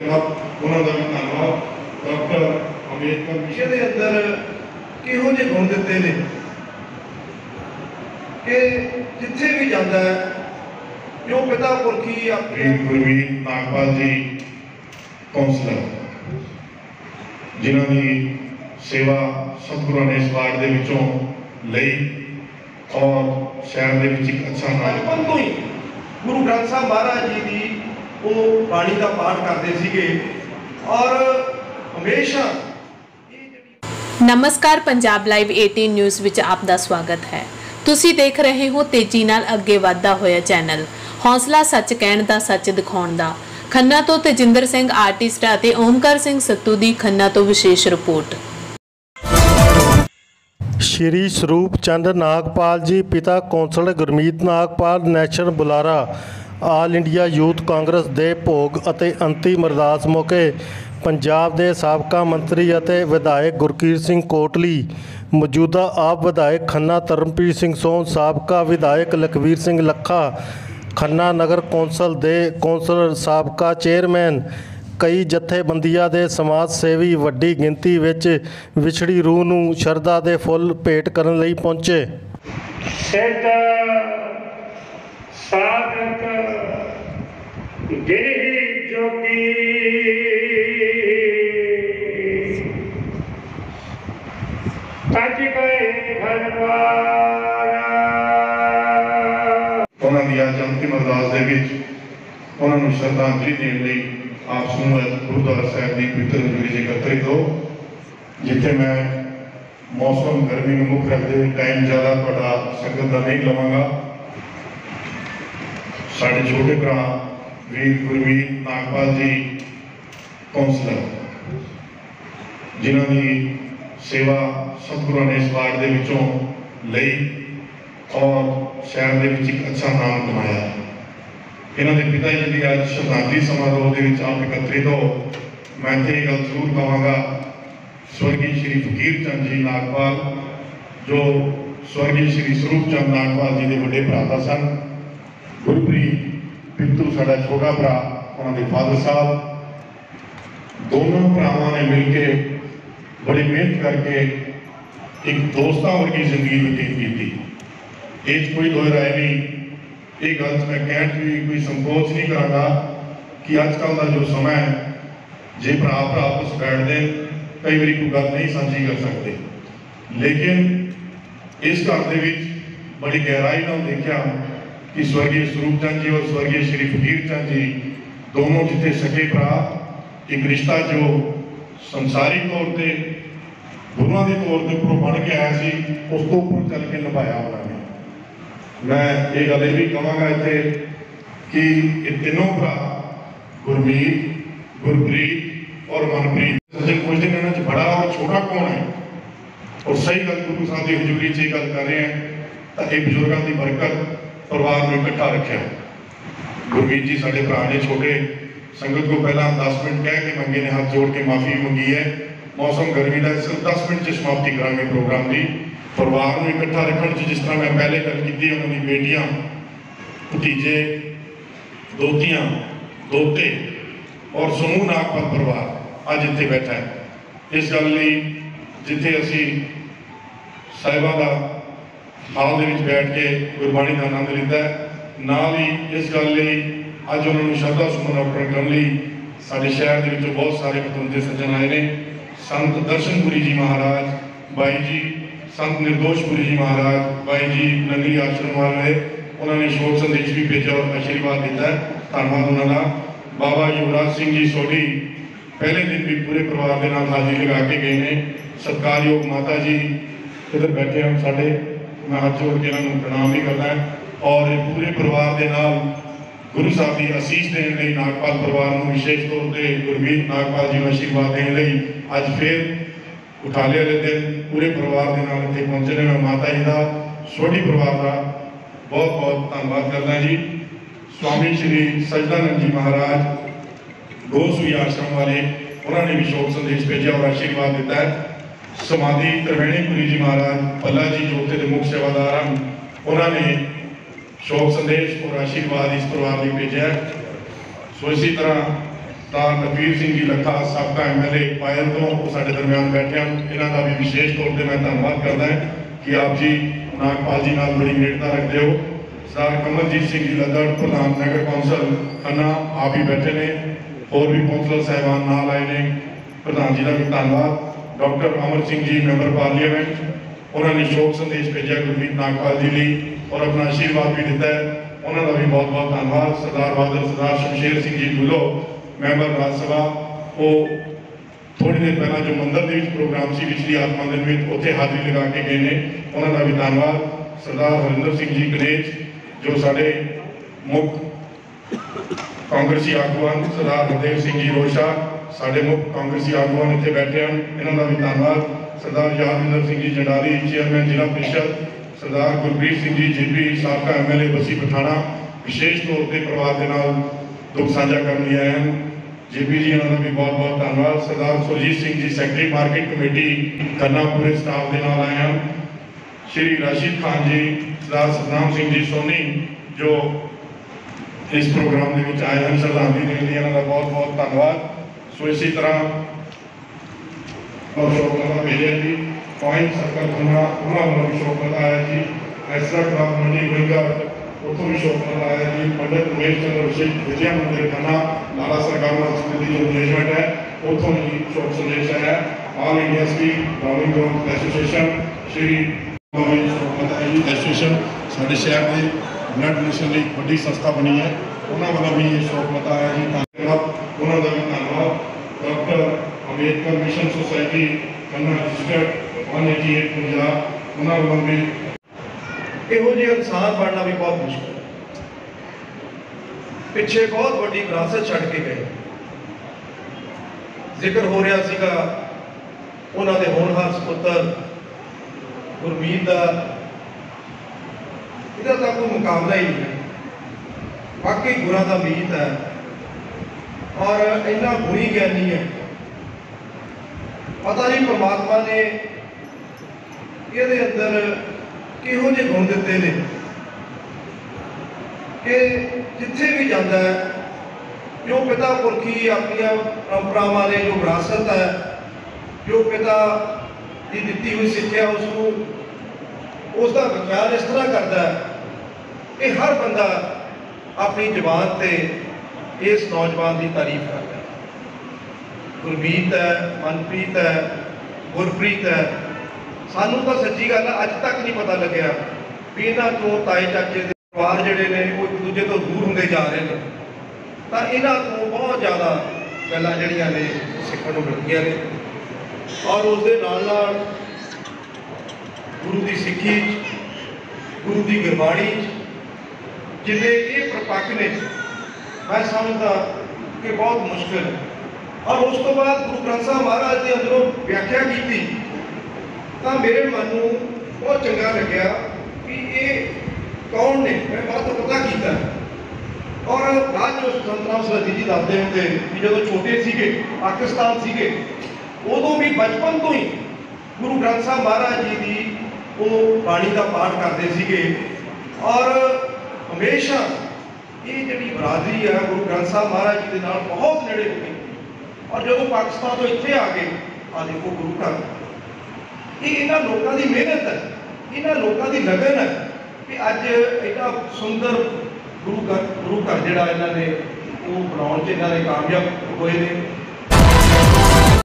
उन्होंने भी धन्यवाद। डॉक्टर अंबेडकर विषय के अंदर किहो जे गुण दिते ने कि जिथे भी जाता है जो पिता पुरखी अपने गुरमीत नागपाल जी कौंसलर जिन्होंने सेवा सतगुरु ने इस वार्ड के विचों लई और शहर के विच एक अच्छा नाम तो ही गुरु ग्रंथ साहब महाराज जी की वो बाणी का पाठ करते सीगे और हमेशा। नमस्कार, पंजाब लाइव 18 न्यूज़ विच आप दा स्वागत है। तुसी देख रहे हो तेजी नाल अगे वधदा होया चैनल हौसला सच कहण दा सच दिखाउण दा। खन्ना तो तेजिंदर सिंह आर्टिस्ट अते ओमकार सिंह सत्तू दी खन्ना तो विशेष रिपोर्ट। श्री स्वरूप चंद नागपाल जी पिता कौंसल गुरमीत नागपाल नैशनल बुलारा आल इंडिया यूथ कांग्रेस दे भोग अते अंतिम अरदास मौके पंजाब दे साबका मंत्री अते विधायक गुरकीरत सिंह कोटली मौजूदा आप विधायक खन्ना धर्मप्रीत सिंह सोन साबका विधायक लखवीर सिंह लखा खन्ना नगर कौंसल दे कौंसलर साबका चेयरमैन कई जथेबंदियां दे समाज सेवी वड्डी गिनती विच विछड़ी रूह नूं शरधा दे फुੱਲ भेंट करन लई पहुंचे। साधक गिरि जोगी तज गए घरवारा। उन्होंने दी अज अंतिम अरदास दे विच उन्हां नूं श्रद्धांजलि देण लई आप समूह गुरुद्वारा साहिब की पवित्र हजूरी च एकत्रित हो, जिथे मैं मौसम गर्मी में मुख रखते हुए टाइम ज़्यादा थोड़ा संगत का नहीं लवांगा। साढ़े छोटे भरा वीर गुरमीत नागपाल जी कौंसलर जिन्होंने सेवा सतगुरु ने इस वार्ड के विचों लई और शहर के विच एक अच्छा नाम कमाया। इन्हों के पिता जी की अज श्रद्धांजलि समारोह के विच आप एकत्रित हो, मैं इत्थे ये गल जरूर कहांगा, स्वर्गीय श्री फकीर चंद जी नागपाल जो स्वर्गीय श्री स्वरूप चंद नागपाल जी के बड़े भराता सन। गुरप्रीत पिंटू साडा छोटा भरा, उन्होंने फादर साहब दोनों भरावां ने मिलके बड़ी मेहनत करके एक दोस्तां वर्गी जिंदगी व्यतीत की। इस कोई दो राय नहीं, ये गल मैं कहण भी कोई संकोच नहीं करांगा कि अजकल का जो समय है जे भरा भरा आपस बैठते कई बार कोई गल नहीं साझी कर सकते, लेकिन इस घर के बड़ी गहराई नाल देखा कि स्वर्गीय स्वरूप चंद जी और स्वर्गीय श्री फकीर चंद जी दोनों जिथे सके भरा एक रिश्ता जो संसारिक तौर पर गुरुआं के तौर पर उपरों बन के आया सी उस तो उपर चल के निभाया उन्होंने। मैं ये गल भी कहांगा इत्थे कि ये तीनों भरा गुरमीत गुरप्रीत और मनप्रीत सज्जन पुछते हैं इन्हां च बड़ा और छोटा कौन है, और सही गल गुरु साहब की हजूरी च गल कर रहे हैं तो ये बजुर्गों की बरकत परिवार में इकट्ठा रखा। गुरमीत जी साढ़े भरा ने छोटे संगत को पहला 10 मिनट कह के मंगे ने हाथ जोड़ के माफ़ी मंगी है। मौसम गर्मी का सिर्फ 10 मिनट से समाप्ति करांगे प्रोग्राम की। परिवार में इकट्ठा रखने जिस तरह मैं पहले गल की उन्होंने बेटियां भतीजे दोतियां दोते और समूह नागपाल परिवार अज इत्थे बैठा है। इस गल जिथे असी साहिबा का हाल के बैठ के गुरबाणी का आनंद लिता है, नाल ही इस गल अज उन्होंने श्रद्धा सुमन अर्पण करने साढ़े शहर के बहुत सारे पतवंते सज्जन आए हैं। संत दर्शनपुरी जी महाराज by ji, Sant निर्दोषपुरी ji Maharaj by जी नंगली आश्रम वाले, उन्होंने शोक संदेश भी भेजा और आशीर्वाद दिता है, धन्यवाद उन्होंने। बाबा युवराज सिंह जी सोढ़ी पहले दिन भी पूरे परिवार के नाल हाजिरी लगा के गए हैं। सत्कारयोग माता जी इधर बैठे हम साढ़े, मैं हाथ जोड़ के इन्होंने प्रणाम भी करना है और पूरे परिवार के नाल गुरु साहब की आसीष देने लई नागपाल परिवार को विशेष तौर पर गुरमीत नागपाल जी को आशीर्वाद देने लई अज फिर उठाले वाले दिन पूरे परिवार के नाल इत्थे पहुंचे ने। मैं माता जी का सोढ़ी परिवार का बहुत बहुत धन्यवाद करदा जी। स्वामी श्री सजदानंद जी महाराज गोसुई आश्रम वाले, उन्होंने भी शोक संदेश भेजा और आशीर्वाद दिता है। समाधि त्रिवेणीपुरी जी महाराज पल्ला जी जो उत्थे दे मुख्य सेवादार हैं, उन्होंने शोक संदेश और आशीर्वाद इस परिवार ने भेजा। सो इसी तरह ਸਰਦਾਰ ਨਵੀਰ ਸਿੰਘ ਜੀ ਲੱਖਾ ਸਾਬਕਾ MLA ਪਾਇਲ ਤੋਂ ਉਹ ਸਾਡੇ ਦਰਮਿਆਨ ਬੈਠੇ ਹਨ। ਇਹਨਾਂ ਦਾ ਵੀ ਵਿਸ਼ੇਸ਼ ਤੌਰ ਤੇ ਮੈਂ ਧੰਨਵਾਦ ਕਰਦਾ ਹਾਂ ਕਿ ਆਪ ਜੀ ਨਾਗਪਾਲ ਜੀ ਨਾਲ ਬੜੀ ਨੇੜਤਾ ਰੱਖਦੇ ਹੋ। ਸਰਦਾਰ ਕਮਲਜੀਤ ਸਿੰਘ ਜੀ ਲੱਦੜ ਪ੍ਰਧਾਨ ਨਗਰ ਕੌਂਸਲ ਖੰਨਾ ਆਪ ਹੀ ਬੈਠੇ ਨੇ, ਹੋਰ ਵੀ ਕੌਂਸਲਰ ਸਾਹਿਬਾਨ ਨਾਲ ਆਏ ਨੇ, ਪ੍ਰਧਾਨ ਜੀ ਦਾ ਵੀ ਧੰਨਵਾਦ। Doctor Amar Singh ji member parliament, ਉਹਨਾਂ ਨੇ ਸ਼ੋਕ ਸੰਦੇਸ਼ ਭੇਜਿਆ ਗੁਰਮੀਤ ਨਾਗਪਾਲ ਜੀ ਲਈ ਔਰ ਆਪਣਾ ਆਸ਼ੀਰਵਾਦ ਵੀ ਦਿੱਤਾ ਹੈ, ਉਹਨਾਂ ਦਾ ਵੀ ਬਹੁਤ ਬਹੁਤ ਧੰਨਵਾਦ। ਸਰਦਾਰ ਬਾਦਲ ਸਰਦਾਰ ਸ਼ਮਸ਼ੇਰ ਸਿੰਘ ਜੀ ਢੁੱਲੋ ਮੈਂਬਰ ਰਾਜ ਸਭਾ, ਉਹ ਥੋੜੀ ਦੇਰ ਪਹਿਲਾਂ ਜੋ ਮੰਦਰ ਦੇ ਵਿੱਚ ਪ੍ਰੋਗਰਾਮ ਸੀ ਵਿਚਲੀ ਆਤਮਾ ਦਿਨ ਵਿੱਚ ਉੱਥੇ ਹਾਜ਼ਰੀ ਲਗਾ ਕੇ ਗਏ ਨੇ, ਉਹਨਾਂ ਦਾ ਵੀ ਧੰਨਵਾਦ। ਸਰਦਾਰ ਹਰਿੰਦਰ ਸਿੰਘ ਜੀ ਕਨੇਜ ਜੋ ਸਾਡੇ ਮੁੱਖ ਕਾਂਗਰਸੀ ਆਗੂ ਹਨ, ਸਰਦਾਰ ਹਰਦੇਵ ਸਿੰਘ ਜੀ ਰੋਸ਼ਾ ਸਾਡੇ ਮੁੱਖ ਕਾਂਗਰਸੀ ਆਗੂ ਹਨ, ਇੱਥੇ ਬੈਠੇ ਹਨ, ਇਹਨਾਂ ਦਾ ਵੀ ਧੰਨਵਾਦ। ਸਰਦਾਰ ਯਾਦਵਿੰਦਰ ਸਿੰਘ ਜੀ ਜੰਡਾਲੀ ਚੇਅਰਮੈਨ ਜ਼ਿਲ੍ਹਾ ਪ੍ਰੀਸ਼ਦ, ਸਰਦਾਰ ਗੁਰਪ੍ਰੀਤ ਸਿੰਘ ਜੀ ਜੀਪੀ ਸਾਬਕਾ MLA ਬੱਸੀ ਪਠਾਣਾ ਵਿਸ਼ੇਸ਼ ਤੌਰ ਤੇ ਪਰਿਵਾਰ ਦੇ ਨਾਲ ਦੁੱਖ ਸਾਂਝਾ ਕਰਨ ਲਈ ਆਏ ਹਨ, ਜੀਪੀ ਜੀ ਉਹਨਾਂ ਦਾ ਵੀ ਬਹੁਤ ਬਹੁਤ ਧੰਨਵਾਦ। ਸਰਦਾਰ Surjit Singh ji secretary market committee Khanna ਪੂਰੇ ਸਟਾਫ ਦੇ ਨਾਲ ਆਏ ਹਨ। ਸ਼੍ਰੀ ਰਾਸ਼ਿਦ ਖਾਨ ਜੀ, ਸਰਦਾਰ ਸਤਨਾਮ ਸਿੰਘ ਜੀ ਸੋਨੀ ਜੋ ਇਸ ਪ੍ਰੋਗਰਾਮ ਦੇ ਵਿੱਚ ਆਏ ਹਨ, ਸ਼ਰਧਾਂਜਲੀ ਦੇਣ ਲਈ ਇਹਨਾਂ ਦਾ ਬਹੁਤ ਬਹੁਤ ਧੰਨਵਾਦ। ਸੋ ਇਸੇ ਤਰ੍ਹਾਂ ਸ਼ੋਕਤ ਭੇਜਿਆ ਜੀ ਪੁਆਇੰਟ ਸਰਕਲ ਖੰਨਾ, ਉਹਨਾਂ ਵੱਲੋਂ ਵੀ ਸ਼ੋਕਤ ਆਇਆ ਜੀ। ਐਸਰਾ ਕਲਾਬ ਮੰਡੀ ਗੋਇੰਗਰ ਉੱਥੋਂ ਵੀ ਸ਼ੋਕਤ ਆਇਆ ਜੀ। ਪੰਡਿਤ ਉਮੇਸ਼ ਚੰਦਰ ਵਿਜਿਆ ਮੰਦਿਰ ਖੰਨਾ ਲਾਲਾ ਸਰਕਾਰ ਨਾਲ ਸੰਬੰਧਿਤ ਜੋ ਮੈਨੇਜਮੈਂਟ ਹੈ ਉੱਥੋਂ ਵੀ ਸ਼ੋਕ ਸੰਦੇਸ਼ ਆਇਆ। All India speed driving ground association Shri Shaukat ਹੈ ਜੀ। ਐਸੋਸੀਏਸ਼ਨ ਸਾਡੇ ਸ਼ਹਿਰ ਦੇ ਬਲੱਡ ਡੋਨੇਸ਼ਨ ਲਈ ਵੱਡੀ ਸੰਸਥਾ ਬਣੀ ਹੈ, ਉਹਨਾਂ ਵੱਲੋਂ ਵੀ ਇਹ ਸ਼ੋਕਤ ਆਇਆ ਜੀ। ਧੰਨਵਾਦ, ਉਹਨਾਂ ਦਾ ਵੀ ਧੰਨਵਾਦ। Doctor Ambedkar mission society Khanna district 188 Punjab, ਉਹਨਾਂ ਵੱਲੋਂ ਵੀ ਇਹੋ ਜਿਹੇ ਇਨਸਾਨ ਬਣਨਾ ਵੀ ਬਹੁਤ ਮੁਸ਼ਕਿਲ ਹੈ। ਪਿੱਛੇ ਬਹੁਤ ਵੱਡੀ ਵਿਰਾਸਤ ਛੱਡ ਕੇ ਗਏ। ਜ਼ਿਕਰ ਹੋ ਰਿਹਾ ਸੀਗਾ ਉਹਨਾਂ ਦੇ ਹੋਣਹਾਰ ਸੁਪੁੱਤਰ ਗੁਰਮੀਤ ਦਾ, ਇਹਦਾ ਤਾਂ ਕੋਈ ਮੁਕਾਬਲਾ ਹੀ ਨਹੀਂ। ਵਾਕਈ ਗੁਰਾਂ ਦਾ ਮੀਤ ਹੈ ਔਰ ਇੰਨਾ ਗੁਣੀ ਗਿਆਨੀ ਹੈ, ਪਤਾ ਨਹੀਂ ਪਰਮਾਤਮਾ ਨੇ ਇਹਦੇ ਅੰਦਰ ਕਿਹੋ ਜਿਹੇ ਗੁਣ ਦਿੱਤੇ ਨੇ ਕਿ ਜਿੱਥੇ ਵੀ ਜਾਂਦਾ ਹੈ ਜੋ ਪਿਤਾ ਪੁਰਖੀ ਆਪਣੀਆਂ ਪਰੰਪਰਾਵਾਂ ਨੇ, ਜੋ ਵਿਰਾਸਤ ਹੈ, ਜੋ ਪਿਤਾ ਦੀ ਦਿੱਤੀ ਹੋਈ ਸਿੱਖਿਆ, ਉਸ ਨੂੰ ਉਸ ਦਾ ਵਿਚਾਰ ਇਸ ਤਰ੍ਹਾਂ ਕਰਦਾ ਹੈ ਕਿ ਹਰ ਬੰਦਾ ਆਪਣੀ ਜ਼ੁਬਾਨ ਤੇ ਇਸ ਨੌਜਵਾਨ ਦੀ ਤਾਰੀਫ ਕਰਦਾ ਹੈ। ਗੁਰਮੀਤ ਹੈ, ਮਨਪ੍ਰੀਤ ਹੈ, ਗੁਰਪ੍ਰੀਤ ਹੈ। ਸਾਨੂੰ ਤਾਂ ਸੱਚੀ ਗੱਲ ਅੱਜ ਤੱਕ ਨਹੀਂ ਪਤਾ ਲੱਗਿਆ ਵੀ ਇਹਨਾਂ ਤੋਂ ਤਾਏ ਚਾਚੇ ਦੇ ਪਰਿਵਾਰ ਜਿਹੜੇ ਨੇ ਉਹ ਇੱਕ ਦੂਜੇ ਤੋਂ ਦੂਰ ਹੁੰਦੇ ਜਾ ਰਹੇ ਨੇ। ਤਾਂ ਇਹਨਾਂ ਤੋਂ ਬਹੁਤ ਜ਼ਿਆਦਾ ਗੱਲਾਂ ਜਿਹੜੀਆਂ ਨੇ ਸਿੱਖਣ ਨੂੰ ਮਿਲਦੀਆਂ ਨੇ ਔਰ ਉਸ ਦੇ ਨਾਲ ਨਾਲ ਗੁਰੂ ਦੀ ਸਿੱਖੀ, ਗੁਰੂ ਦੀ ਗੁਰਬਾਣੀ ਜਿਹਦੇ ਇਹ ਪ੍ਰਪੱਖ ਨੇ, ਮੈਂ ਸਮਝਦਾ ਕਿ ਬਹੁਤ ਮੁਸ਼ਕਿਲ ਹੈ। ਔਰ ਉਸ ਤੋਂ ਬਾਅਦ ਗੁਰੂ ਗ੍ਰੰਥ ਸਾਹਿਬ ਮਹਾਰਾਜ ਦੇ ਅੰਦਰੋਂ ਵਿਆਖਿਆ ਕੀਤੀ ਤਾਂ ਮੇਰੇ ਮਨ ਨੂੰ ਬਹੁਤ ਚੰਗਾ ਲੱਗਿਆ ਕਿ ਇਹ ਕੌਣ ਨੇ। ਮੈਂ ਬਾਅਦ ਤੋਂ ਪਤਾ ਕੀਤਾ ਔਰ ਬਾਅਦ ਜੋ ਸੰਤਰਾਮ ਸਰਦੀ ਜੀ ਦੱਸਦੇ ਹੁੰਦੇ ਕਿ ਜਦੋਂ ਛੋਟੇ ਸੀਗੇ, ਪਾਕਿਸਤਾਨ ਸੀਗੇ, ਉਦੋਂ ਵੀ ਬਚਪਨ ਤੋਂ ਹੀ ਗੁਰੂ ਗ੍ਰੰਥ ਸਾਹਿਬ ਮਹਾਰਾਜ ਜੀ ਦੀ ਉਹ ਬਾਣੀ ਦਾ ਪਾਠ ਕਰਦੇ ਸੀਗੇ ਔਰ ਹਮੇਸ਼ਾ ਇਹ ਜਿਹੜੀ ਬਰਾਦਰੀ ਹੈ ਗੁਰੂ ਗ੍ਰੰਥ ਸਾਹਿਬ ਮਹਾਰਾਜ ਜੀ ਦੇ ਨਾਲ ਬਹੁਤ ਨੇੜੇ ਹੋ ਗਈ। ਔਰ ਜਦੋਂ ਪਾਕਿਸਤਾਨ ਤੋਂ ਇੱਥੇ ਆ ਗਏ, ਆ ਦੇਖੋ ਗੁਰੂ ਘਰ, ਇਹ ਇਹਨਾਂ ਲੋਕਾਂ ਦੀ ਮਿਹਨਤ ਹੈ, ਇਹਨਾਂ ਲੋਕਾਂ ਦੀ ਲਗਨ ਹੈ ਕਿ ਅੱਜ ਐਡਾ ਸੁੰਦਰ ਗੁਰੂ ਘਰ ਜਿਹੜਾ ਇਹਨਾਂ ਨੇ ਉਹ ਬਣਾਉਣ 'ਚ ਇਹਨਾਂ ਨੇ ਕਾਮਯਾਬ ਹੋਏ ਨੇ।